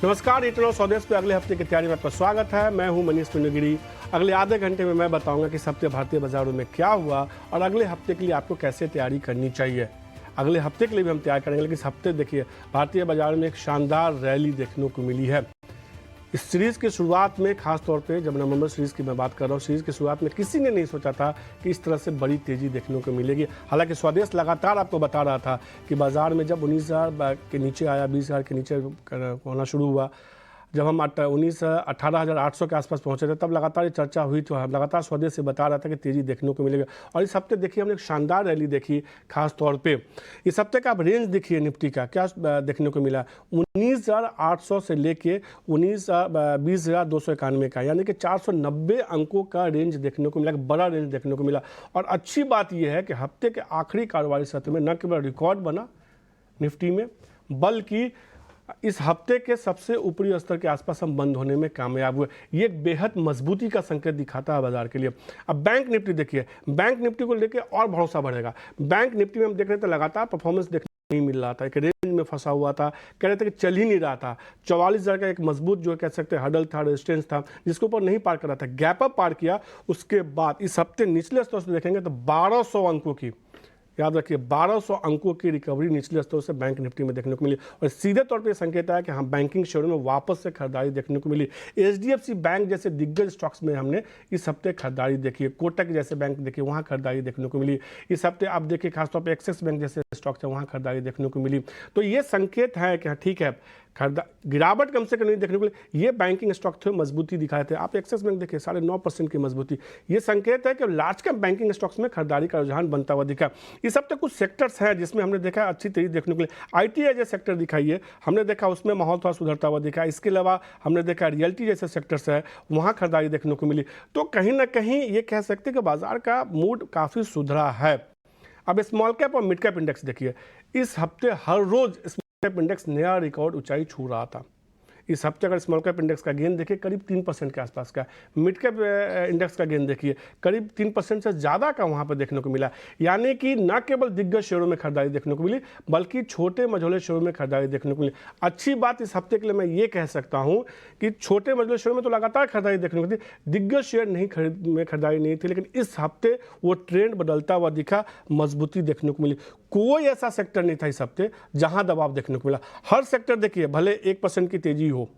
नमस्कार, इटनो स्वदेश पे अगले हफ्ते की तैयारी में आपका स्वागत है। मैं हूं मनीष पुण्यगिरी। अगले आधे घंटे में मैं बताऊंगा कि इस हफ्ते भारतीय बाजारों में क्या हुआ और अगले हफ्ते के लिए आपको कैसे तैयारी करनी चाहिए। अगले हफ्ते के लिए भी हम तैयार करेंगे, लेकिन इस हफ्ते देखिए भारतीय बाजार में एक शानदार रैली देखने को मिली है। इस सीरीज़ की शुरुआत में खास तौर पे जब नवंबर सीरीज़ की मैं बात कर रहा हूँ, सीरीज़ की शुरुआत में किसी ने नहीं सोचा था कि इस तरह से बड़ी तेज़ी देखने को मिलेगी। हालांकि स्वदेश लगातार आपको बता रहा था कि बाज़ार में जब 19,000 के नीचे आया, 20,000 के नीचे होना शुरू हुआ, जब हम 18,800 के आसपास पहुंचे थे, तब लगातार ये चर्चा हुई। तो हम लगातार स्वदेश से बता रहा था कि तेज़ी देखने को मिलेगा। और इस हफ्ते देखिए हमने एक शानदार रैली देखी। खास तौर पे इस हफ्ते का आप रेंज देखिए निफ्टी का क्या देखने को मिला। 19,800 से लेके 20,291 का, यानी कि 490 अंकों का रेंज देखने को मिला, बड़ा रेंज देखने को मिला। और अच्छी बात यह है कि हफ्ते के आखिरी कारोबारी सत्र में न केवल रिकॉर्ड बना निफ्टी में, बल्कि इस हफ्ते के सबसे ऊपरी स्तर के आसपास हम बंद होने में कामयाब हुए। ये एक बेहद मजबूती का संकेत दिखाता है बाजार के लिए। अब बैंक निफ्टी देखिए, बैंक निफ्टी को लेकर और भरोसा बढ़ेगा। बैंक निफ्टी में हम देख रहे थे लगातार परफॉर्मेंस देखने नहीं मिल रहा था, एक रेंज में फंसा हुआ था, कह रहे थे कि चल ही नहीं रहा था। 44,000 का एक मजबूत जो कह सकते हैं हडल था, रेजिस्टेंस था, जिसके ऊपर नहीं पार कर रहा था, गैप अप पार किया। उसके बाद इस हफ्ते निचले स्तर से देखेंगे तो 1200 अंकों की, याद रखिए 1200 अंकों की रिकवरी निचले स्तर से बैंक निफ्टी में देखने को मिली। और सीधे तौर पे संकेत है कि हम बैंकिंग शेयरों में वापस से खरीदारी देखने को मिली। एचडीएफसी बैंक जैसे दिग्गज स्टॉक्स में हमने इस हफ्ते खरीदारी देखी है। कोटक जैसे बैंक देखिए, वहाँ खरीदारी देखने को मिली। इस हफ्ते आप देखिए खासतौर पर एक्सिस बैंक जैसे स्टॉक्स है, वहाँ खरीदारी देखने को मिली। तो ये संकेत है कि ठीक है, गिरावट कम से कम नहीं देखने को मिली। ये बैंकिंग स्टॉक थे, मजबूती दिखाए थे। आप एक्सिस बैंक देखिए 9.5% की मजबूती। ये संकेत है कि लार्ज कैप बैंकिंग स्टॉक्स में खरीदारी का रुझान बनता हुआ दिखा। इस हफ्ते कुछ सेक्टर्स हैं जिसमें हमने देखा अच्छी तेजी देखने को मिली। आईटी जैसे सेक्टर दिखाई है, हमने देखा उसमें माहौल थोड़ा सुधरता हुआ दिखा। इसके अलावा हमने देखा रियल्टी जैसे सेक्टर्स है, वहाँ खरीदारी देखने को मिली। तो कहीं ना कहीं ये कह सकते हैं कि बाजार का मूड काफ़ी सुधरा है। अब स्मॉल कैप और मिड कैप इंडेक्स देखिए, इस हफ्ते हर रोज स्मॉल कैप इंडेक्स नया रिकॉर्ड ऊंचाई छू रहा था। इस हफ्ते अगर स्मॉल कैप इंडेक्स का गेन देखिए करीब 3% के आसपास का, मिड कैप इंडेक्स का गेन देखिए करीब 3% से ज़्यादा का वहाँ पर देखने को मिला। यानी कि न केवल दिग्गज शेयरों में खरीदारी देखने को मिली, बल्कि छोटे मझोले शेयरों में खरीदारी देखने को मिली। अच्छी बात इस हफ्ते के लिए मैं ये कह सकता हूँ कि छोटे मझोले शेयरों में तो लगातार खरीदारी देखने को मिली, दिग्गज शेयर नहीं खरीदारी नहीं थी। लेकिन इस हफ्ते वो ट्रेंड बदलता हुआ दिखा, मजबूती देखने को मिली। कोई ऐसा सेक्टर नहीं था इस हफ्ते जहां दबाव देखने को मिला। हर सेक्टर देखिए, भले 1% की तेजी हो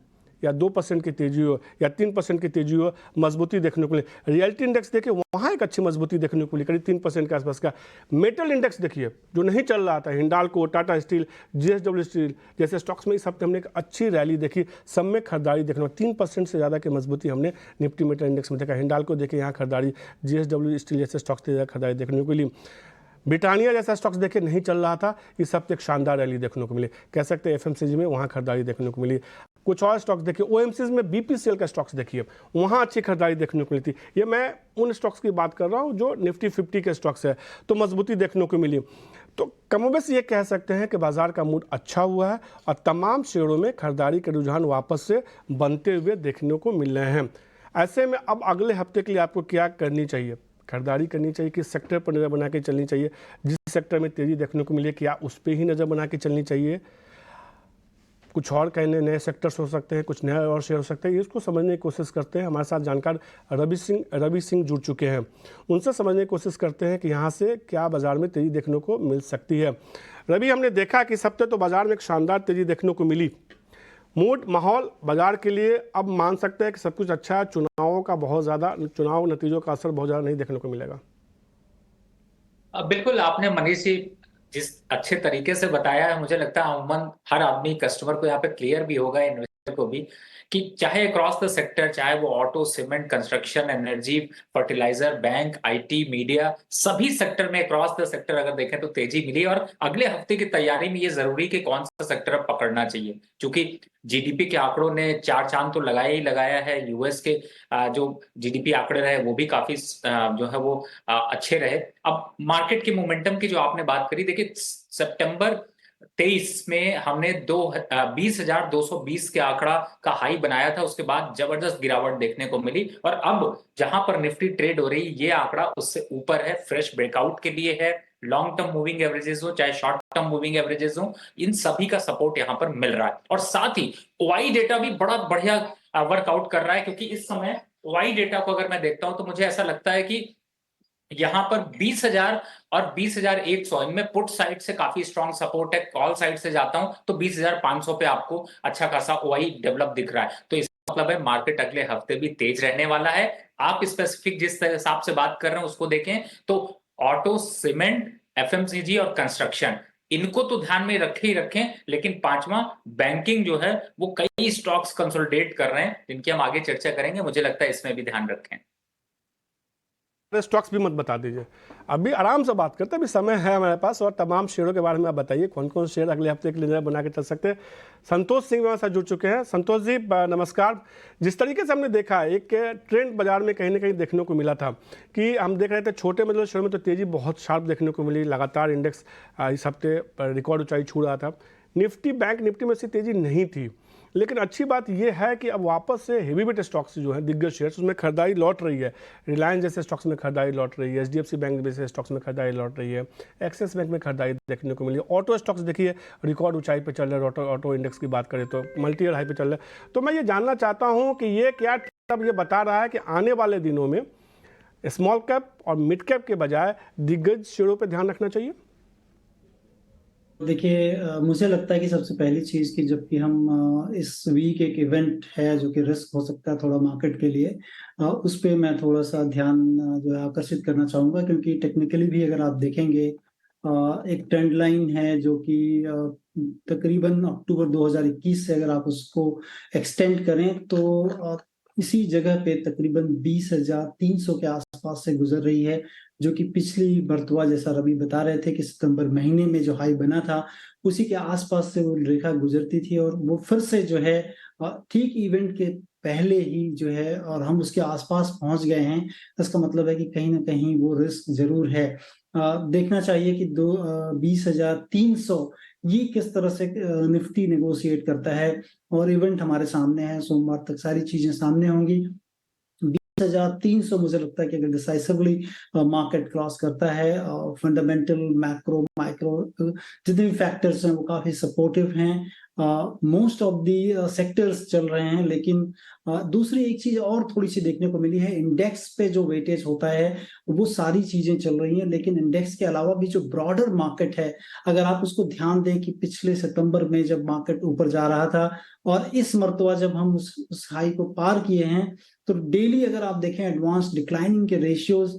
या 2% की तेजी हो या 3% की तेजी हो, मजबूती देखने को मिली। रियल्टी इंडेक्स देखिए, वहाँ एक अच्छी मजबूती देखने को मिली, करीब 3% के आसपास का। मेटल इंडेक्स देखिए जो नहीं चल रहा था, Hindalco, Tata steel, JSW steel जैसे स्टॉक्स में इस हफ्ते हमने एक अच्छी रैली देखी, सब में खरीदारी देखने को 3% से ज़्यादा की मजबूती हमने निफ्टी मेटल इंडेक्स में देखा। हिंडाल्को देखिए यहाँ खरीदारी, जीएसडब्ल्यू स्टील जैसे स्टॉक्स से खरीदारी देखने को मिली। ब्रिटानिया जैसा स्टॉक्स देखिए नहीं चल रहा था, इस हफ्ते एक शानदार रैली देखने को मिली। कह सकते हैं एफएमसीजी में वहाँ खरीदारी देखने को मिली। कुछ और स्टॉक्स देखिए, ओएमसीज में बीपीसीएल का स्टॉक्स देखिए, वहाँ अच्छी खरीदारी देखने को मिली थी। ये मैं उन स्टॉक्स की बात कर रहा हूँ जो निफ्टी 50 के स्टॉक्स है, तो मजबूती देखने को मिली। तो कमोबेश ये कह सकते हैं कि बाजार का मूड अच्छा हुआ है और तमाम शेयरों में खरीदारी के रुझान वापस से बनते हुए देखने को मिल रहे हैं। ऐसे में अब अगले हफ्ते के लिए आपको क्या करनी चाहिए? खरीदारी करनी चाहिए, किस सेक्टर पर नज़र बना के चलनी चाहिए? जिस सेक्टर में तेज़ी देखने को मिले क्या उस पर ही नज़र बना के चलनी चाहिए? कुछ और कहने नए सेक्टर्स हो सकते हैं, कुछ नया और शेयर हो सकते हैं, इसको समझने की कोशिश करते हैं। हमारे साथ जानकार रवि सिंह जुड़ चुके हैं, उनसे समझने की कोशिश करते हैं कि यहाँ से क्या बाजार में तेज़ी देखने को मिल सकती है। रवि, हमने देखा कि इस हफ्ते तो बाजार में एक शानदार तेज़ी देखने को मिली। मूड माहौल बाजार के लिए अब मान सकते हैं कि सब कुछ अच्छा है, चुनाव नतीजों का असर बहुत ज़्यादा नहीं देखने को मिलेगा। बिल्कुल, आपने मनीष जी जिस अच्छे तरीके से बताया है, मुझे लगता है अमूमन हर आदमी कस्टमर को यहाँ पे क्लियर भी होगा, इन्वेस्टर को भी, कि चाहे अक्रॉस द सेक्टर, चाहे वो auto, cement, construction, energy, fertiliser, bank, IT, media, सभी सेक्टर में अक्रॉस द सेक्टर अगर देखें तो तेजी मिली। और अगले हफ्ते की तैयारी में ये जरूरी कि कौन सा सेक्टर अब पकड़ना चाहिए, क्योंकि जीडीपी के आंकड़ों ने चार चांद तो लगाया ही लगाया है। यूएस के जो जीडीपी आंकड़े रहे वो भी काफी जो है वो अच्छे रहे। अब मार्केट की मोमेंटम की जो आपने बात करी, देखिए सितंबर 23 में हमने 20,220 के आंकड़ा का हाई बनाया था, उसके बाद जबरदस्त गिरावट देखने को मिली। और अब जहां पर निफ्टी ट्रेड हो रही, ये आंकड़ा उससे ऊपर है, फ्रेश ब्रेकआउट के लिए है। लॉन्ग टर्म मूविंग एवरेजेस हो चाहे शॉर्ट टर्म मूविंग एवरेजेस हो, इन सभी का सपोर्ट यहाँ पर मिल रहा है। और साथ ही ओआई डेटा भी बड़ा बढ़िया वर्कआउट कर रहा है, क्योंकि इस समय ओआई डेटा को अगर मैं देखता हूं तो मुझे ऐसा लगता है कि यहां पर 20,000 और 20,100 इनमें पुट साइड से काफी स्ट्रॉन्ग सपोर्ट है। कॉल साइड से जाता हूं तो 20,500 पे आपको अच्छा खासा ओआई डेवलप दिख रहा है। तो इसका मतलब है मार्केट अगले हफ्ते भी तेज रहने वाला है। आप स्पेसिफिक जिस हिसाब से बात कर रहे हैं उसको देखें तो ऑटो, सीमेंट, एफएमसीजी और कंस्ट्रक्शन, इनको तो ध्यान में रखे ही रखें, लेकिन पांचवा बैंकिंग जो है वो कई स्टॉक्स कंसोलिडेट कर रहे हैं जिनकी हम आगे चर्चा करेंगे। मुझे लगता है इसमें भी ध्यान रखें। स्टॉक्स भी मत बता दीजिए, अभी आराम से बात करते हैं, अभी समय है हमारे पास। और तमाम शेयरों के बारे में आप बताइए कौन कौन शेयर अगले हफ्ते के लिए बना के चल सकते हैं। संतोष सिंह हमारे साथ जुड़ चुके हैं। संतोष जी नमस्कार। जिस तरीके से हमने देखा एक ट्रेंड बाजार में कहीं ना कहीं देखने को मिला था कि हम देख रहे थे छोटे मतलब शेयरों में तो तेजी बहुत शार्प देखने को मिली, लगातार इंडेक्स इस हफ्ते रिकॉर्ड ऊंचाई छू रहा था। निफ्टी, बैंक निफ्टी में से तेजी नहीं थी, लेकिन अच्छी बात यह है कि अब वापस से हेवी वेट स्टॉक्स जो हैं दिग्गज शेयर्स उसमें खरीदारी लौट रही है। रिलायंस जैसे स्टॉक्स में खरीदारी लौट रही है, एचडीएफसी बैंक जैसे स्टॉक्स में खरीदारी लौट रही है, एक्सिस बैंक में खरीदारी देखने को मिली। ऑटो स्टॉक्स देखिए रिकॉर्ड ऊंचाई पे चल रहे हैं, ऑटो इंडेक्स की बात करें तो मल्टी ईयर हाई पे चल रहे हैं। तो मैं ये जानना चाहता हूँ कि ये क्या अब ये बता रहा है कि आने वाले दिनों में स्मॉल कैप और मिड कैप के बजाय दिग्गज शेयरों पर ध्यान रखना चाहिए? देखिए, मुझे लगता है कि सबसे पहली चीज कि जबकि हम इस वीक एक इवेंट है जो कि रिस्क हो सकता है थोड़ा मार्केट के लिए, उस पे मैं थोड़ा सा ध्यान जो है आकर्षित करना चाहूंगा, क्योंकि टेक्निकली भी अगर आप देखेंगे एक ट्रेंड लाइन है जो कि तकरीबन अक्टूबर 2021 से अगर आप उसको एक्सटेंड करें तो इसी जगह पे तकरीबन 20,300 के आसपास से गुजर रही है, जो कि पिछली बर्तवा जैसा रवि बता रहे थे कि सितंबर महीने में जो हाई बना था उसी के आसपास से वो रेखा गुजरती थी, और वो फिर से जो है ठीक इवेंट के पहले ही जो है और हम उसके आसपास पहुंच गए हैं। इसका मतलब है कि कहीं ना कहीं वो रिस्क जरूर है। देखना चाहिए कि 20,300 ये किस तरह से निफ्टी नेगोशिएट करता है, और इवेंट हमारे सामने है, सोमवार तक सारी चीजें सामने होंगी। 20,300 मुझे लगता है कि अगर डिसाइसिवली मार्केट क्रॉस करता है, फंडामेंटल, मैक्रो, माइक्रो जितने भी फैक्टर्स हैं वो काफी सपोर्टिव हैं। मोस्ट ऑफ दी सेक्टर्स चल रहे हैं, लेकिन दूसरी एक चीज और थोड़ी सी देखने को मिली है, इंडेक्स पे जो वेटेज होता है वो सारी चीजें चल रही हैं, लेकिन इंडेक्स के अलावा भी जो ब्रॉडर मार्केट है अगर आप उसको ध्यान दें कि पिछले सितंबर में जब मार्केट ऊपर जा रहा था और इस मर्तबा जब हम उस हाई को पार किए हैं, तो डेली अगर आप देखें एडवांस डिक्लाइनिंग के रेशियोज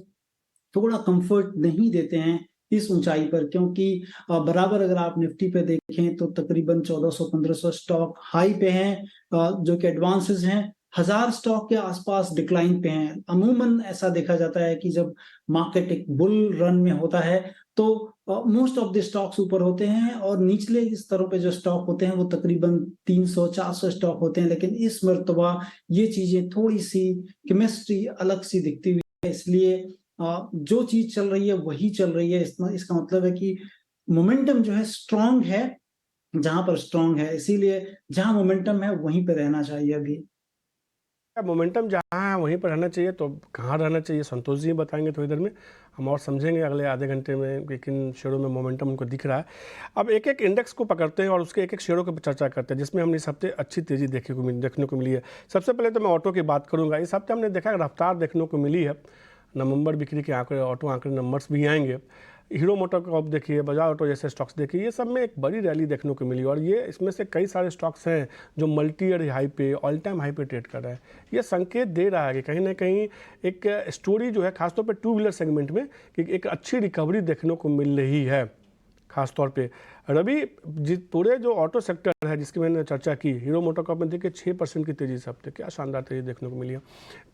थोड़ा कंफर्ट नहीं देते हैं इस ऊंचाई पर, क्योंकि बराबर अगर आप निफ्टी पे देखें तो तकरीबन 1400-1500 स्टॉक हाई पे हैं, जो कि एडवांसेस हैं। 1000 स्टॉक के आसपास डिक्लाइन पे हैं। अमूमन ऐसा देखा जाता है कि जब मार्केट एक बुल रन में होता है तो मोस्ट ऑफ द स्टॉक्स ऊपर होते हैं, और निचले स्तरों पे जो स्टॉक होते हैं वो तकरीबन 300-400 स्टॉक होते हैं। लेकिन इस मर्तबा ये चीजें थोड़ी सी केमिस्ट्री अलग सी दिखती हुई है, इसलिए जो चीज चल रही है वही चल रही है। इसका मतलब है कि मोमेंटम जो है स्ट्रांग है जहां पर स्ट्रांग है, इसीलिए जहां मोमेंटम है वहीं पे रहना चाहिए। अभी मोमेंटम जहाँ है वहीं पर रहना चाहिए, तो कहाँ रहना चाहिए संतोष जी बताएंगे थोड़ी देर में, हम और समझेंगे अगले आधे घंटे में कि किन शेयरों में मोमेंटम उनको दिख रहा है। अब एक एक इंडेक्स को पकड़ते हैं और उसके एक एक शेयरों की चर्चा करते हैं जिसमें हमने इस हफ्ते अच्छी तेज़ी देखने को मिली है। सबसे पहले तो मैं ऑटो की बात करूँगा। इस हफ्ते हमने देखा रफ्तार देखने को मिली है, नवंबर बिक्री के आंकड़े, ऑटो आंकड़े नंबर्स भी आएंगे। हीरो मोटर को आप देखिए, बजाज ऑटो जैसे स्टॉक्स देखिए, ये सब में एक बड़ी रैली देखने को मिली, और ये इसमें से कई सारे स्टॉक्स हैं जो मल्टी ईयर हाई पे, ऑल टाइम हाई पे ट्रेड कर रहे हैं। ये संकेत दे रहा है कि कहीं ना कहीं एक स्टोरी जो है खासतौर पे टू व्हीलर सेगमेंट में कि एक अच्छी रिकवरी देखने को मिल रही है। खासतौर पे रवि पूरे जो ऑटो सेक्टर है जिसकी मैंने चर्चा की, हीरो मोटोकॉर्प में देखिए 6% की तेजी इस हफ्ते, क्या शानदार तेजी देखने को मिली है।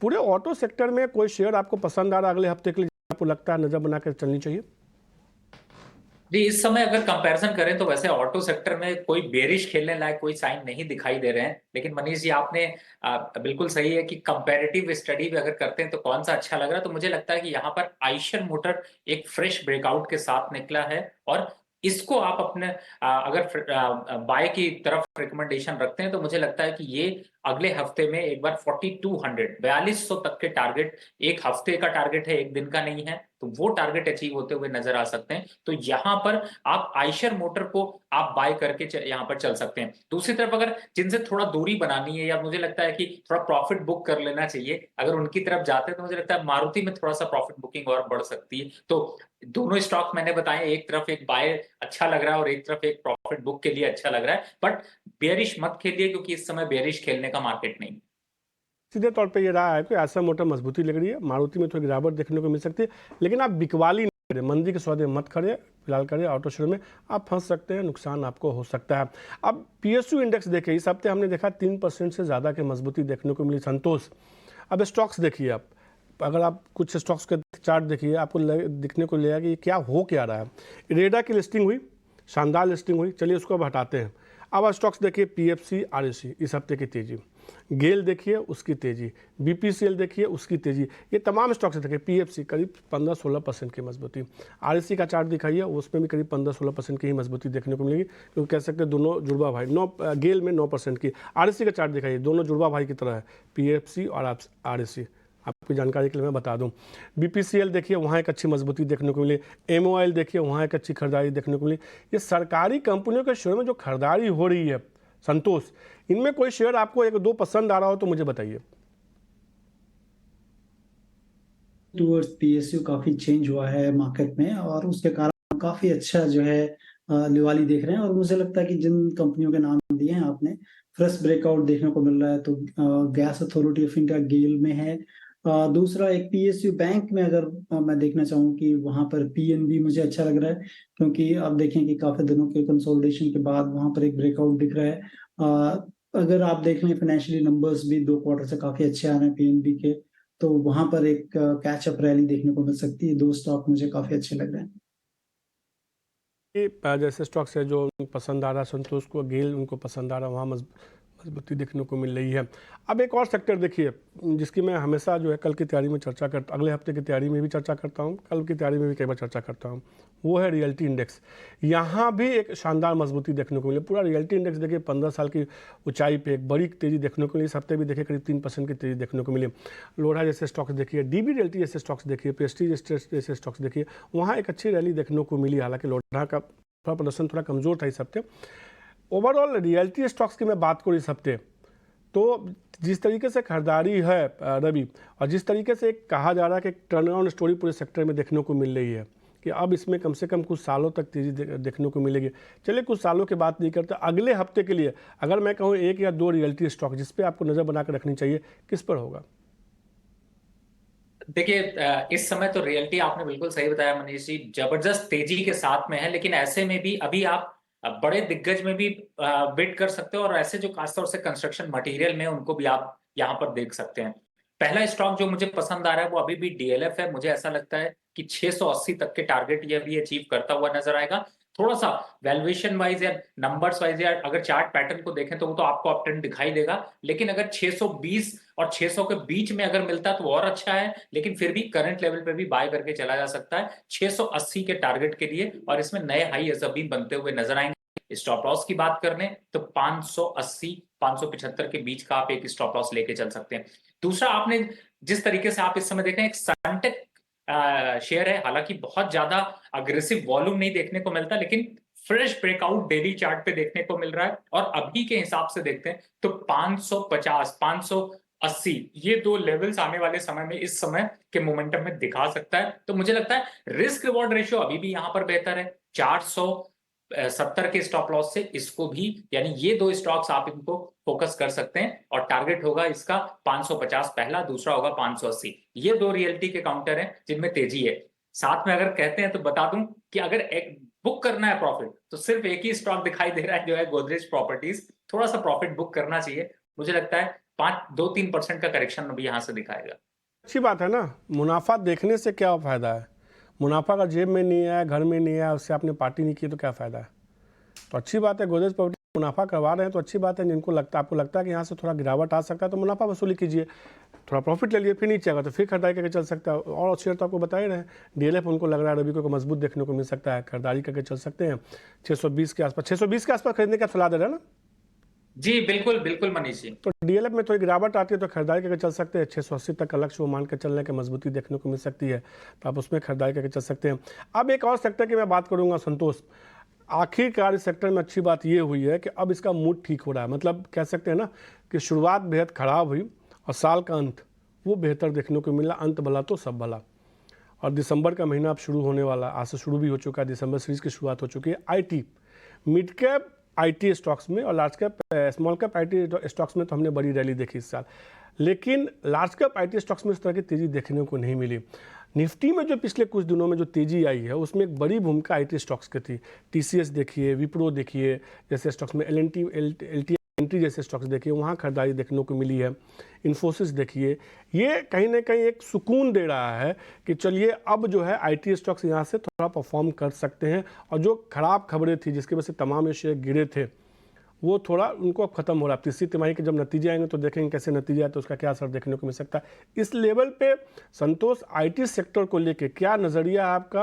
पूरे ऑटो सेक्टर में कोई शेयर आपको पसंद आ रहा है अगले हफ्ते के लिए, आपको लगता है नजर बनाकर चलनी चाहिए? जी, इस समय अगर कंपैरिजन करें तो वैसे ऑटो सेक्टर में कोई बेरिश खेलने लायक कोई साइन नहीं दिखाई दे रहे हैं। लेकिन मनीष जी, आपने बिल्कुल सही है कि कंपैरेटिव स्टडी भी अगर करते हैं तो कौन सा अच्छा लग रहा है, तो मुझे लगता है कि यहाँ पर आइशर मोटर एक फ्रेश ब्रेकआउट के साथ निकला है, और इसको आप अपने अगर बाय की तरफ रिकमेंडेशन रखते हैं तो मुझे लगता है कि ये अगले हफ्ते में एक बार 4200 तक के टारगेट, एक हफ्ते का टारगेट है, एक दिन का नहीं है, तो वो टारगेट अचीव होते हुए नजर आ सकते हैं। तो यहां पर आप आयशर मोटर को आप बाय करके यहां पर चल सकते हैं। दूसरी तरफ अगर जिनसे थोड़ा दूरी बनानी है या मुझे लगता है कि थोड़ा प्रॉफिट बुक कर लेना चाहिए, अगर उनकी तरफ जाते हैं तो मुझे लगता है मारुति में थोड़ा सा प्रॉफिट बुकिंग और बढ़ सकती है। तो दोनों स्टॉक मैंने बताए, एक तरफ एक बाय अच्छा लग रहा है और एक तरफ एक प्रॉफिट बुक के लिए अच्छा लग रहा है, बट बेयरिश मत खेलिए क्योंकि इस समय बेयरिश खेलने का मार्केट नहीं। सीधे तौर पे ये रहा है कि आयशर मोटर मजबूती लग रही है, मारुति में थोड़ी गिरावट देखने को मिल सकती है, लेकिन आप बिकवाली नहीं करें, मंदी के सौदे मत खड़े फिलहाल करें। ऑटो शेयर में आप फंस सकते हैं, नुकसान आपको हो सकता है। अब पीएसयू इंडेक्स देखिए, इस हफ्ते हमने देखा 3% से ज़्यादा की मजबूती देखने को मिली, संतोष। अब स्टॉक्स देखिए आप, अगर आप कुछ स्टॉक्स के चार्ट देखिए, आपको दिखने को लगेगा कि क्या हो क्या रहा है। रेडा की लिस्टिंग हुई, शानदार लिस्टिंग हुई, चलिए उसको अब हटाते हैं। अब स्टॉक्स देखिए, पीएफसी, आरएसी, इस हफ्ते की तेजी, गेल देखिए उसकी तेजी, बीपीसीएल देखिए उसकी तेजी, ये तमाम स्टॉक्स देखिए। पीएफसी करीब 15-16% की मजबूती, आरएसी का चार्ट दिखाइए, उसमें भी करीब 15-16% की ही मजबूती देखने को मिलेगी, क्योंकि कह सकते हैं दोनों जुड़वा भाई। गेल में 9% की, आरएसी का चार्ट दिखाइए, दोनों जुड़वा भाई की तरह है, पीएफसी और आरएसी। आपकी जानकारी के लिए मैं बता दूं, बीपीसीएल देखिए वहाँ एक अच्छी मजबूती देखने को मिली, एमओआईएल देखिए वहाँ एक अच्छी खरीदारी देखने को मिली। ये सरकारी कंपनियों के शेयर में जो खरीदारी हो रही है, संतोष, इनमें कोई शेयर आपको एक दो पसंद आ रहा हो तो मुझे बताइए। टूवर्ड्स पीएसयू काफी चेंज हुआ है मार्केट में और उसके कारण काफी अच्छा जो है लिवाली देख रहे हैं। और मुझे लगता है कि जिन कंपनियों के नाम दिए हैं आपने, फ्रेश ब्रेकआउट देखने को मिल रहा है, तो गैस अथॉरिटी ऑफ इंडिया गेल में है। दूसरा एक पीएसयू बैंक में अगर मैं देखना चाहूँ कि वहां पर पीएनबी मुझे अच्छा लग रहा है, क्योंकि आप देखें कि काफी दिनों के कंसोलिडेशन के बाद वहां पर एक ब्रेकआउट दिख रहा है। अगर आप देख लें फाइनेंशियली नंबर्स भी 2 क्वार्टर से काफी अच्छे आ रहे हैं पीएनबी के, तो वहां पर एक कैचअप रैली देखने को मिल सकती है। 2 स्टॉक मुझे काफी अच्छे लग रहे हैं। ये जैसे स्टॉक्स है जो उनको पसंद आ रहा है, संतोष को, गेल उनको पसंद आ रहा है, वहाँ मजबूती देखने को मिल रही है। अब एक और सेक्टर देखिए जिसकी मैं हमेशा जो है कल की तैयारी में चर्चा करता, अगले हफ्ते की तैयारी में भी चर्चा करता हूँ, कल की तैयारी में भी कई बार चर्चा करता हूँ, वो है रियल्टी इंडेक्स। यहाँ भी एक शानदार मजबूती देखने को मिली। पूरा रियल्टी इंडेक्स देखिए 15 साल की ऊंचाई पे एक बड़ी तेजी देखने को मिली। इस हफ्ते भी देखिए करीब 3% की तेजी देखने को मिली। लोढ़ा जैसे स्टॉक्स देखिए, डीबी रियल्टी जैसे स्टॉक्स देखिए, प्रेस्टीज जैसे स्टॉक्स देखिए, वहाँ एक अच्छी रैली देखने को मिली। हालांकि लोढ़ा का थोड़ा प्रदर्शन थोड़ा कमजोर था इस हफ्ते। ओवरऑल रियल्टी स्टॉक्स की मैं बात करूँ इस हफ्ते, तो जिस तरीके से खरीदारी है रवि, और जिस तरीके से एक कहा जा रहा है कि एक टर्न अराउंड स्टोरी पूरे सेक्टर में देखने को मिल रही है कि अब इसमें कम से कम कुछ सालों तक तेजी देखने को मिलेगी। चलिए कुछ सालों की बात नहीं करते, अगले हफ्ते के लिए अगर मैं कहूँ 1 या 2 रियल्टी स्टॉक जिस पे आपको नज़र बना कर रखनी चाहिए, किस पर होगा? देखिए इस समय तो रियल्टी आपने बिल्कुल सही बताया मनीष जी, जबरदस्त तेजी के साथ में है, लेकिन ऐसे में भी अभी आप बड़े दिग्गज में भी बिड कर सकते हो, और ऐसे जो खासतौर से कंस्ट्रक्शन मटेरियल में उनको भी आप यहाँ पर देख सकते हैं। पहला स्टॉक जो मुझे पसंद आ रहा है वो अभी भी डीएलएफ है। मुझे ऐसा लगता है कि 680 तक के टारगेट ये भी अचीव करता हुआ नजर आएगा। थोड़ा सा वैल्यूएशन वाइज या नंबर्स वाइज या अगर चार्ट पैटर्न को देखें तो वो तो आपको अपट्रेंड दिखाई देगा, लेकिन अगर 620 और 600 के बीच में अगर मिलता तो और अच्छा है, लेकिन फिर भी करंट लेवल पे भी बाय करके चला जा सकता है 680 के टारगेट के लिए, और इसमें नए हाई अभी बनते हुए नजर आएंगे। स्टॉप लॉस की बात कर लें तो 580 575 के बीच का आप एक स्टॉप लॉस लेके चल सकते हैं। दूसरा, आपने जिस तरीके से आप इस समय देख रहे हैं, एक सनटेक शेयर है, हालांकि बहुत ज्यादा अग्रेसिव वॉल्यूम नहीं देखने को मिलता, लेकिन फ्रेश ब्रेकआउट डेली चार्ट पे देखने को मिल रहा है। और अभी के हिसाब से देखते हैं तो 550 580 ये 2 लेवल्स आने वाले समय में इस समय के मोमेंटम में दिखा सकता है। तो मुझे लगता है रिस्क रिवॉर्ड रेशियो अभी भी यहां पर बेहतर है। 470 के स्टॉप लॉस से इसको भी, यानी ये 2 स्टॉक्स आप इनको फोकस कर सकते हैं, और टारगेट होगा इसका 550 पहला, दूसरा होगा 580। ये 2 रियल्टी के काउंटर हैं जिनमें तेजी है। साथ में अगर कहते हैं तो बता दूं कि अगर एक बुक करना है प्रॉफिट तो सिर्फ एक ही स्टॉक दिखाई दे रहा है जो है गोदरेज प्रॉपर्टीज। थोड़ा सा प्रॉफिट बुक करना चाहिए, मुझे लगता है 2-3% का करेक्शन अभी यहां से दिखाएगा। अच्छी बात है ना, मुनाफा देखने से क्या फायदा है? मुनाफा अगर जेब में नहीं आया, घर में नहीं आया, उससे आपने पार्टी नहीं की तो क्या फायदा है? तो अच्छी बात है, गोदरेज प्रॉपर्टी मुनाफा करवा रहे हैं तो अच्छी बात है। जिनको लगता है, आपको लगता है कि यहाँ से थोड़ा गिरावट आ सकता है तो मुनाफा वसूली कीजिए, थोड़ा प्रॉफिट ले लिए, फिर नीचे आएगा तो फिर खरीदारी करके चल सकता है। और शेयर तो आपको बता ही रहे हैं, डीएलएफ उनको लग रहा है रवि को मजबूत देखने को मिल सकता है, खरीदारी करके चल सकते हैं 620 के आसपास। 620 के आसपास खरीदने का सलाह दे रहे हैं ना? जी बिल्कुल बिल्कुल मनीष जी। तो डीएलएफ में थोड़ी गिरावट आती है तो खरीदारी करके चल सकते हैं। 680 तक का लक्ष्य वो मान के चलने की मजबूती देखने को मिल सकती है, तो आप उसमें खरीदारी करके चल सकते हैं। अब एक और सेक्टर की मैं बात करूंगा, संतोष। आखिरकार इस सेक्टर में अच्छी बात ये हुई है कि अब इसका मूड ठीक हो रहा है। मतलब कह सकते हैं ना कि शुरुआत बेहद खराब हुई और साल का अंत वो बेहतर देखने को मिला। अंत भला तो सब भला। और दिसंबर का महीना अब शुरू होने वाला, आज से शुरू भी हो चुका है, दिसंबर सीरीज की शुरुआत हो चुकी है। IT, mid cap IT stocks में और large cap small cap IT stocks में तो हमने बड़ी रैली देखी इस साल, लेकिन लार्ज कैप आईटी स्टॉक्स में इस तरह की तेज़ी देखने को नहीं मिली। निफ्टी में जो पिछले कुछ दिनों में जो तेज़ी आई है उसमें एक बड़ी भूमिका आईटी स्टॉक्स की थी। टीसीएस देखिए, विप्रो देखिए जैसे स्टॉक्स में, एलटी जैसे स्टॉक्स देखिए, वहाँ खरीदारी देखने को मिली है। इन्फोसिस देखिए, ये कहीं ना कहीं एक सुकून दे रहा है कि चलिए अब जो है आईटी स्टॉक्स यहाँ से थोड़ा परफॉर्म कर सकते हैं। और जो खराब खबरें थी जिसकी वजह से तमाम ये शेयर गिरे थे वो थोड़ा उनको अब खत्म हो रहा है। तीसरी तिमाही के जब नतीजे आएंगे तो देखेंगे कैसे नतीजे आए तो उसका क्या असर देखने को मिल सकता है। इस लेवल पे संतोष, आईटी सेक्टर को लेके क्या नज़रिया है आपका,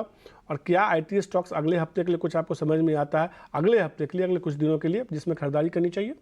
और क्या आईटी स्टॉक्स अगले हफ्ते के लिए कुछ आपको समझ में आता है, अगले हफ्ते के लिए, अगले कुछ दिनों के लिए जिसमें खरीदारी करनी चाहिए?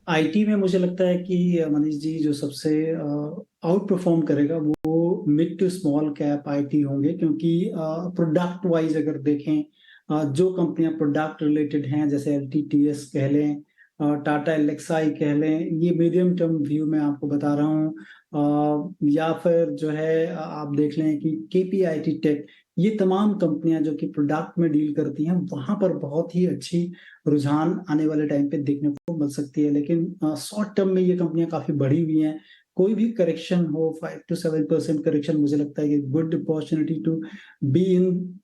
आईटी में मुझे लगता है कि मनीष जी जो सबसे आउट परफॉर्म करेगा वो mid to small cap IT होंगे, क्योंकि प्रोडक्ट वाइज अगर देखें, जो कंपनियां प्रोडक्ट रिलेटेड हैं जैसे एलटीटीएस कह लें, टाटा एलेक्साई कह लें, ये मीडियम टर्म व्यू में आपको बता रहा हूँ, या फिर जो है आप देख लें कि केपीआईटी टेक, ये तमाम कंपनियां जो कि प्रोडक्ट में डील करती हैं, वहां पर बहुत ही अच्छी रुझान आने वाले टाइम पे देखने को मिल सकती है। लेकिन शॉर्ट टर्म में ये कंपनियां काफी बढ़ी हुई हैं। कोई भी करेक्शन हो, 5 to 7% करेक्शन, मुझे लगता है कि good opportunity to be in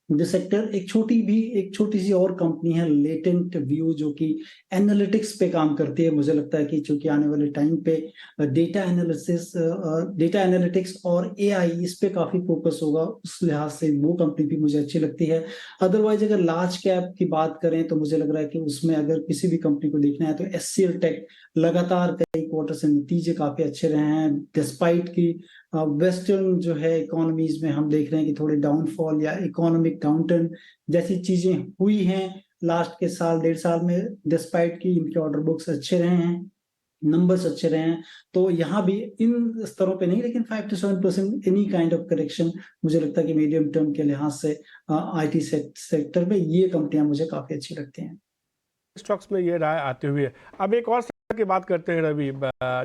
the sector. एक छोटी सी और कंपनी है लेटेंट व्यू, जो कि एनालिटिक्स पे काम करती है। मुझे लगता है कि चूंकि आने वाले टाइम पे डेटा एनालिटिक्स और एआई, इस पे काफी फोकस होगा, उस लिहाज से वो कंपनी भी मुझे अच्छी लगती है। अदरवाइज अगर लार्ज कैप की बात करें तो मुझे लग रहा है कि उसमें अगर किसी भी कंपनी को देखना है तो एचसीएल टेक, लगातार कई क्वार्टर से नतीजे काफी अच्छे रहे हैं, डिस्पाइट की वेस्टर्न जो है इकोनॉमीज में हम देख रहे हैं कि थोड़े डाउनफॉल या इकोनॉमिक डाउनटर्न जैसी चीजें हुई हैं लास्ट के साल 1.5 साल में, डिस्पाइट की इनके ऑर्डर बुक्स अच्छे रहे हैं, नंबर्स अच्छे रहे हैं। तो यहाँ भी इन स्तरों पे नहीं, लेकिन 5 to 7% any kind of correction मुझे लगता है कि मीडियम टर्म के लिहाज से आईटी सेक्टर में ये कंपनियां मुझे काफी अच्छी लगती हैं। स्टॉक्स में ये राय आते हुए अब एक और सेक्टर की बात करते हैं रवि।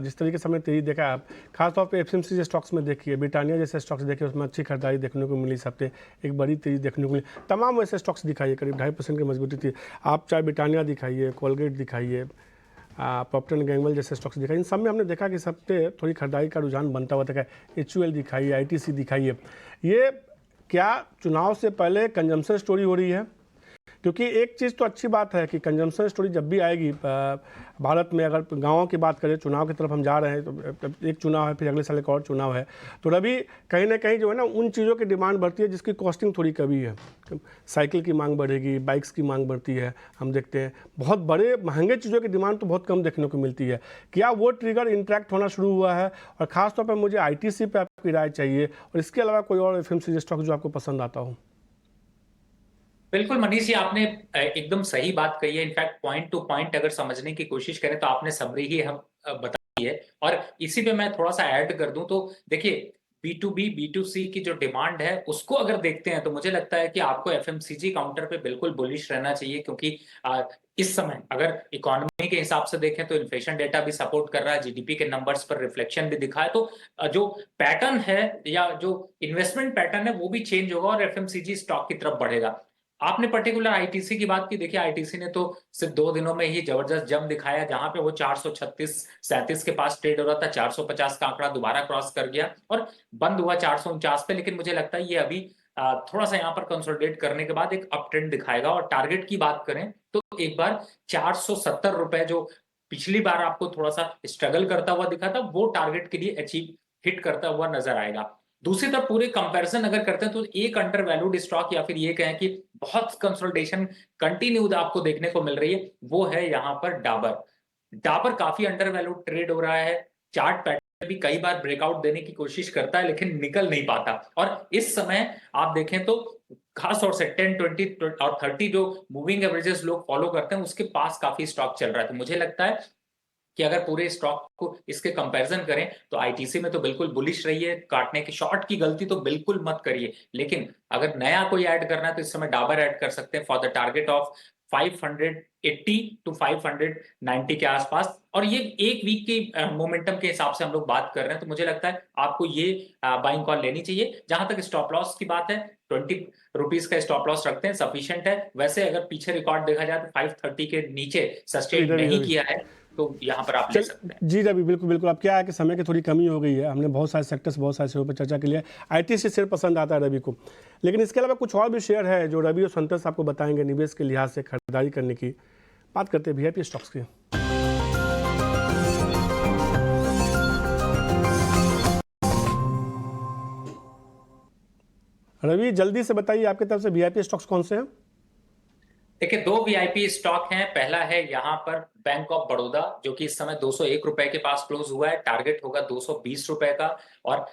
जिस तरीके से हमने तेजी देखा आप खासतौर पे एफएमसीजी स्टॉक्स में देखिए, ब्रिटानिया जैसे स्टॉक्स देखिए, उसमें अच्छी खरीदारी देखने को मिली इस हफ्ते, एक बड़ी तेजी देखने को मिली। तमाम वैसे स्टॉक्स दिखाइए, करीब 2.5% की मजबूती थी। आप चाहे ब्रिटानिया दिखाइए, कोलगेट दिखाइए, प्रॉक्टर एंड गैंबल जैसे स्टॉक्स दिखाइए, इन सब में हमने देखा कि इस हफ्ते थोड़ी खरीदारी का रुझान बनता हुआ देखा। HUL दिखाइए, ITC दिखाइए। ये क्या चुनाव से पहले कंजम्पशन स्टोरी हो रही है? क्योंकि एक चीज़ तो अच्छी बात है कि कंजम्पशन स्टोरी जब भी आएगी भारत में, अगर गाँव की बात करें, चुनाव की तरफ हम जा रहे हैं, तो एक चुनाव है, फिर अगले साल एक और चुनाव है, तो रवि कहीं ना कहीं जो है ना उन चीज़ों की डिमांड बढ़ती है जिसकी कॉस्टिंग थोड़ी कमी है। साइकिल की मांग बढ़ेगी, बाइक्स की मांग बढ़ती है, हम देखते हैं बहुत बड़े महंगे चीज़ों की डिमांड तो बहुत कम देखने को मिलती है। क्या वो ट्रिगर इंट्रैक्ट होना शुरू हुआ है? और ख़ासतौर पर मुझे ITC पे आपकी राय चाहिए, और इसके अलावा कोई और FMCG स्टॉक जो आपको पसंद आता हो। बिल्कुल मनीष जी, आपने एकदम सही बात कही है। इनफैक्ट पॉइंट टू पॉइंट अगर समझने की कोशिश करें तो आपने समरी ही हम बताई है। और इसी पे मैं थोड़ा सा ऐड कर दूं तो देखिए, B2B B2C की जो डिमांड है उसको अगर देखते हैं तो मुझे लगता है कि आपको FMCG काउंटर पे बिल्कुल बुलिश रहना चाहिए, क्योंकि इस समय अगर इकोनॉमी के हिसाब से देखें तो इन्फ्लेशन डेटा भी सपोर्ट कर रहा है, जीडीपी के नंबर्स पर रिफ्लेक्शन भी दिखा है। तो जो पैटर्न है या जो इन्वेस्टमेंट पैटर्न है वो भी चेंज होगा और FMCG स्टॉक की तरफ बढ़ेगा। आपने पर्टिकुलर आईटीसी की बात की, देखिए आईटीसी ने तो सिर्फ 2 दिनों में ही जबरदस्त जंप दिखाया, जहां पे वो 436-37 के पास ट्रेड हो रहा था, 450 का आंकड़ा दोबारा क्रॉस कर गया और बंद हुआ 449 पे। लेकिन मुझे लगता है ये अभी थोड़ा सा यहाँ पर कंसोलिडेट करने के बाद एक अप ट्रेंड दिखाएगा। और टारगेट की बात करें तो एक बार 470 रुपए, जो पिछली बार आपको थोड़ा सा स्ट्रगल करता हुआ दिखा था, वो टारगेट के लिए अचीव हिट करता हुआ नजर आएगा। दूसरी तरफ पूरे कंपैरिजन अगर करते हैं तो एक अंडर वैल्यूड स्टॉक, या फिर ये कहें कि बहुत कंसोलिडेशन कंटिन्यूड आपको देखने को मिल रही है, वो है यहाँ पर डाबर। डाबर काफी अंडर वैल्यूड ट्रेड हो रहा है। चार्ट पैटर्न भी कई बार ब्रेकआउट देने की कोशिश करता है लेकिन निकल नहीं पाता। और इस समय आप देखें तो खास तौर से 10, 20 और 30 जो मूविंग एवरेजेस लोग फॉलो करते हैं उसके पास काफी स्टॉक चल रहा है। तो मुझे लगता है कि अगर पूरे स्टॉक को इसके कंपैरिजन करें तो आईटीसी में तो बिल्कुल बुलिश रही है, काटने की शॉर्ट की गलती तो बिल्कुल मत करिए। लेकिन अगर नया कोई ऐड करना है तो इस समय डाबर ऐड कर सकते हैं for the target of 580 to 590 के आसपास। और ये एक वीक के मोमेंटम के हिसाब से हम लोग बात कर रहे हैं, तो मुझे लगता है आपको ये बाइंग कॉल लेनी चाहिए। जहां तक स्टॉप लॉस की बात है, 20 रुपीज का स्टॉप लॉस रखते हैं, सफिशिएंट है। वैसे अगर पीछे रिकॉर्ड देखा जाए तो 530 के नीचे सस्टेन नहीं किया है, तो यहाँ पर आप ले सकते हैं। जी रवि, बिल्कुल बिल्कुल। अब क्या है कि समय की थोड़ी कमी हो गई है, हमने बहुत सारे सेक्टर्स, बहुत सारे शेयरों पर चर्चा के लिए। आईटीसी शेयर पसंद आता है रवि को, लेकिन इसके अलावा कुछ और भी शेयर है जो रवि और संतोष आपको बताएंगे निवेश के लिहाज से खरीदारी करने की। बात करते हैं वीआईपी स्टॉक्स की। रवि, जल्दी से बताइए आपकी तरफ से वीआईपी स्टॉक्स कौन से हैं? देखिए, 2 वीआईपी स्टॉक हैं। पहला है यहाँ पर बैंक ऑफ बड़ौदा, जो कि इस समय 201 रुपए के पास क्लोज हुआ है। टारगेट होगा 220 रुपए का, और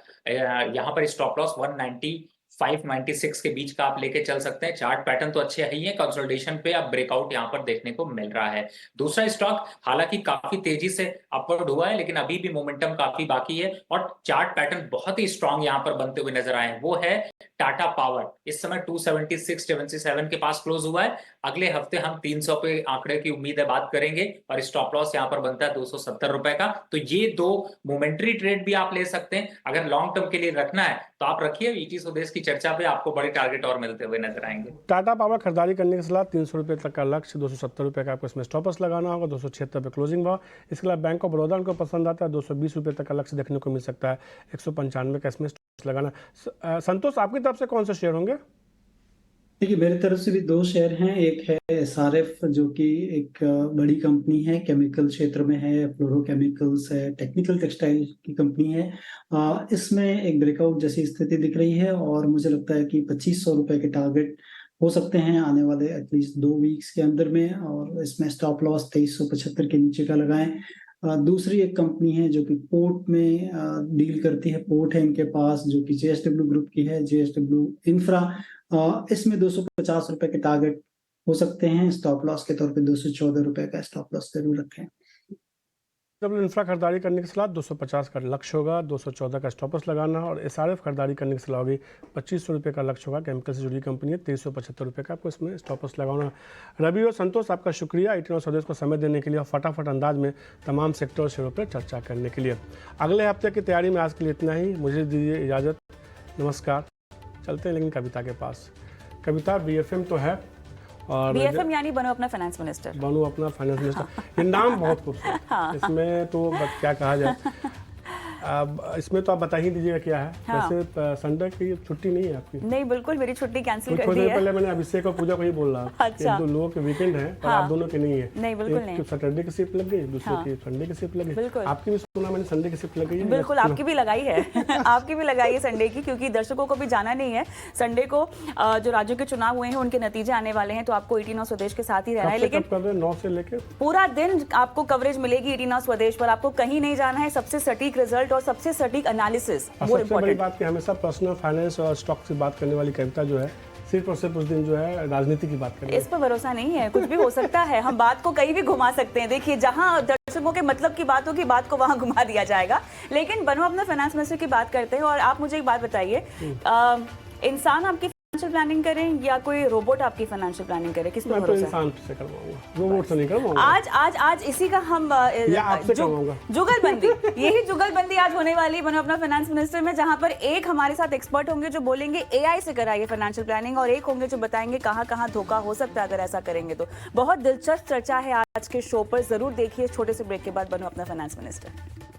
यहाँ पर स्टॉप लॉस 195-96 के बीच का आप लेके चल सकते हैं। चार्ट पैटर्न तो अच्छे ही है, कंसोलिडेशन पे अब ब्रेकआउट यहाँ पर देखने को मिल रहा है। दूसरा स्टॉक हालांकि काफी तेजी से अपवर्ड हुआ है, लेकिन अभी भी मोमेंटम काफी बाकी है और चार्ट पैटर्न बहुत ही स्ट्रांग यहाँ पर बनते हुए नजर आए। वो है टाटा पावर। इस समय 276.77 के पास क्लोज हुआ है। अगले हफ्ते हम 300 पे आंकड़े की उम्मीद है बात करेंगे, और स्टॉप लॉस यहाँ पर बनता है 270 रुपए का। तो ये 2 मोमेंटरी ट्रेड भी आप ले सकते हैं। अगर लॉन्ग टर्म के लिए रखना है तो आप रखिए। ईटी स्वदेश की चर्चा पे आपको बड़े टारगेट और मिलते हुए नजर आएंगे। टाटा पावर खरीदारी करने की सलाह, 300 रुपये तक का लक्ष्य, 270 रुपये का आपको इसमें स्टॉप लॉस लगाना होगा, 276 पे क्लोजिंग भाव। इसके अलावा बैंक ऑफ बड़ौदा उनको पसंद आता है, 220 रुपये तक का लक्ष्य देखने को मिल सकता है, 195 का इसमें लगाना। संतोष, आपकी तरफ से कौन से शेयर होंगे? देखिए, मेरी तरफ से भी 2 शेयर हैं। एक है एसआरएफ, जो कि एक बड़ी कंपनी है, केमिकल क्षेत्र में है, फ्लोरोकेमिकल्स है, टेक्निकल टेक्सटाइल की कंपनी है। इसमें एक ब्रेकआउट जैसी स्थिति दिख रही है, और मुझे लगता है कि 2500 रुपए के टारगेट हो सकते हैं आने वाले एटलीस्ट 2 वीक्स के अंदर में, और इसमें स्टॉप लॉस 2375 के नीचे का लगाएं। दूसरी एक कंपनी है जो कि पोर्ट में डील करती है, पोर्ट है इनके पास, जो कि जेएसडब्ल्यू ग्रुप की है, जेएसडब्ल्यू इंफ्रा। इसमें 250 रुपए के टारगेट हो सकते हैं। स्टॉप लॉस के तौर पे 214 रुपए का स्टॉप लॉस जरूर रखें। डब्ल्यू इंफ्रा खरीदारी करने की सलाह, 250 का लक्ष्य होगा, 214 का स्टॉप लॉस लगाना। और एसआरएफ खरीदारी करने की सलाह होगी, 2500 रुपये का लक्ष्य होगा, केमिकल से जुड़ी कंपनी है, 2375 रुपये का आपको इसमें स्टॉप लॉस लगाना। रवि और संतोष, आपका शुक्रिया ईटी स्वदेश को समय देने के लिए और फटाफट अंदाज में तमाम सेक्टर और शेयरों पर चर्चा करने के लिए। अगले हफ्ते की तैयारी में आज के लिए इतना ही। मुझे दीजिए इजाज़त, नमस्कार। चलते हैं लेकिन कविता के पास। कविता, बीएफएम तो है, और बीएफएम यानी बनो अपना फाइनेंस मिनिस्टर। बनो अपना फाइनेंस मिनिस्टर, ये नाम बहुत खूबसूरत। हाँ। इसमें तो क्या कहा जाए, अब इसमें तो आप बता ही दीजिएगा क्या है। हाँ। वैसे संडे की छुट्टी नहीं है आपकी? नहीं, बिल्कुल मेरी छुट्टी कैंसिल कर कुछ दी देर है। पहले मैंने अभिषेक और पूजा को ही बोल रहा। अच्छा। 1-2 लोगों के वीकेंड है, पर हाँ। आप दोनों के नहीं है। नहीं, बिल्कुल एक नहीं। सैटरडे की शिफ्ट लग गई, दूसरे हाँ। की संडे की शिफ्ट लग गई। बिल्कुल। आपकी भी सुना मैंने, संडे की शिफ्ट लग गई है। बिल्कुल, आपकी भी लगाई है। आपकी भी लगाई है संडे की, क्योंकि दर्शकों को भी जाना नहीं है। संडे को जो राज्यों के चुनाव हुए हैं उनके नतीजे आने वाले हैं, तो आपको ईटी नाउ स्वदेश के साथ ही रहना है। लेकिन 9 से लेकर पूरा दिन आपको कवरेज मिलेगी ईटी नाउ स्वदेश पर। आपको कहीं नहीं जाना है। सबसे सटीक रिजल्ट और सबसे सटीक एनालिसिस, वो सबसे बड़ी इम्पोर्टेंट। बात कि हमेशा पर्सनल फाइनेंस और स्टॉक से बात करने वाली कविता जो है, सिर्फ और सिर्फ उस दिन जो है राजनीति की बात करें। इस पर भरोसा नहीं है, कुछ भी हो सकता है। हम बात को कहीं भी घुमा सकते हैं। देखिए, जहां दर्शकों के मतलब की बात होगी, बात को वहां घुमा दिया जाएगा। लेकिन बनो अपना फाइनेंस मिनिस्टर की बात करते हैं, और आप मुझे एक बात बताइए, इंसान आपकी फाइनेंशियल प्लानिंग करें या कोई रोबोट आपकी फाइनेंशियल प्लानिंग करे, किस पे मैं तो भरोसा है? इंसान से करवाऊंगा, रोबोट से नहीं करवाऊंगा। आज इसी का हम या आपसे करवाऊंगा। जुगलबंदी, यही जुगलबंदी आज होने वाली है बनो अपना फाइनेंस मिनिस्टर में, जहां पर एक हमारे साथ एक्सपर्ट होंगे जो बोलेंगे एआई से कराइए फाइनेंशियल प्लानिंग, और एक होंगे जो बताएंगे कहां कहां धोखा हो सकता है अगर ऐसा करेंगे तो। बहुत दिलचस्प चर्चा है आज के शो पर, जरूर देखिए। छोटे से ब्रेक के बाद बनो अपना फाइनेंस मिनिस्टर।